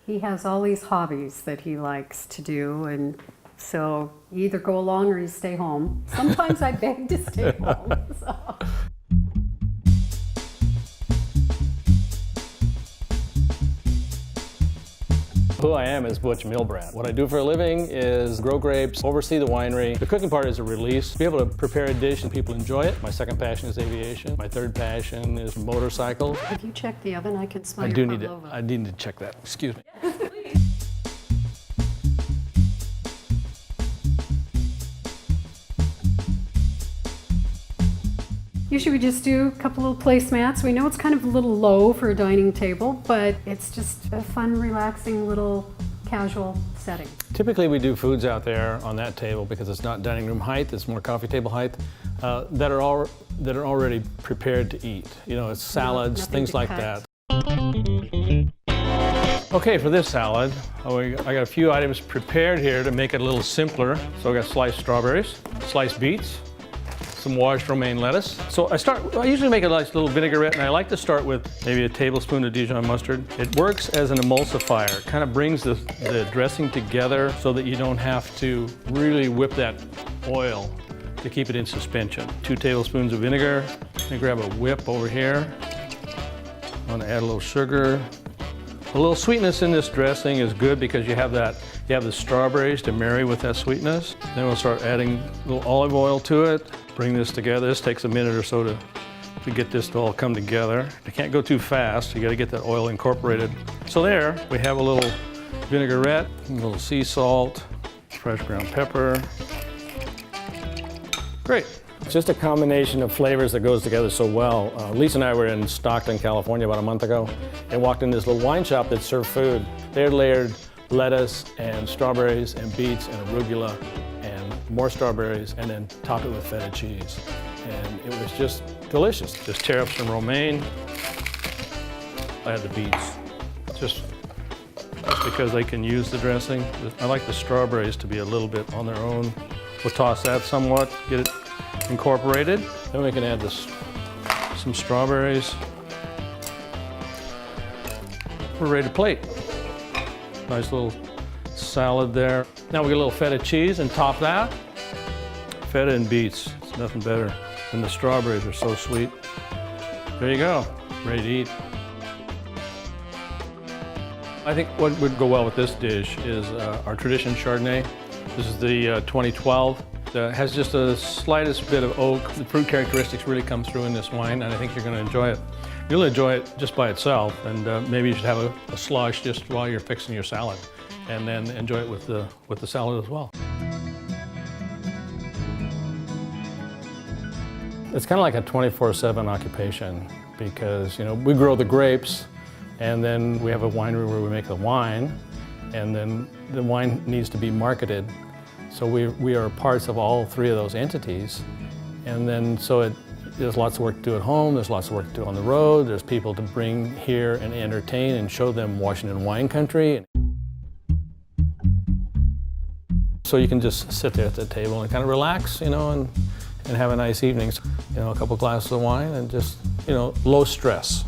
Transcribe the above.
He has all these hobbies that he likes to do, and so you either go along or you stay home. Sometimes I beg to stay home. So. Who I am is Butch Milbrand. What I do for a living is grow grapes, oversee the winery. The cooking part is a release. Be able to prepare a dish and people enjoy it. My second passion is aviation. My third passion is motorcycles. Have you checked the oven? I can smell I your do need pavlova. I need to check that. Excuse me. Usually we just do a couple little placemats. We know it's kind of a little low for a dining table, but it's just a fun, relaxing little casual setting. Typically we do foods out there on that table because it's not dining room height, it's more coffee table height, that are already prepared to eat. You know, it's salads, Nothing things to like cut. that. Okay, for this salad, I got a few items prepared here to make it a little simpler. So I got sliced strawberries, sliced beets, some washed romaine lettuce. So I usually make a nice little vinaigrette, and I like to start with maybe a tablespoon of Dijon mustard. It works as an emulsifier. It kind of brings the dressing together so that you don't have to really whip that oil to keep it in suspension. 2 tablespoons of vinegar. I'm gonna grab a whip over here. I'm gonna add a little sugar. A little sweetness in this dressing is good because you have the strawberries to marry with that sweetness. Then we'll start adding a little olive oil to it. Bring this together. This takes a minute or so to get this to all come together. You can't go too fast. You got to get that oil incorporated. So there, we have a little vinaigrette, a little sea salt, fresh ground pepper. Great. It's just a combination of flavors that goes together so well. Lisa and I were in Stockton, California about a month ago and walked in this little wine shop that served food. They had layered lettuce and strawberries and beets and arugula and more strawberries and then top it with feta cheese. And it was just delicious. Just tear up some romaine. I had the beets. Just because they can use the dressing. I like the strawberries to be a little bit on their own. We'll toss that somewhat, get it incorporated. Then we can add some strawberries. We're ready to plate. Nice little salad there. Now we get a little feta cheese and top that. Feta and beets, it's nothing better. And the strawberries are so sweet. There you go, ready to eat. I think what would go well with this dish is our Tradition Chardonnay. This is the 2012. It has just the slightest bit of oak. The fruit characteristics really come through in this wine, and I think you're going to enjoy it. You'll enjoy it just by itself, and maybe you should have a slush just while you're fixing your salad, and then enjoy it with the salad as well. It's kind of like a 24/7 occupation because, you know, we grow the grapes, and then we have a winery where we make the wine, and then the wine needs to be marketed. So we are parts of all 3 of those entities, and then there's lots of work to do at home, there's lots of work to do on the road, there's people to bring here and entertain and show them Washington wine country. So you can just sit there at the table and kind of relax, you know, and have a nice evening. You know, a couple glasses of wine and just, you know, low stress.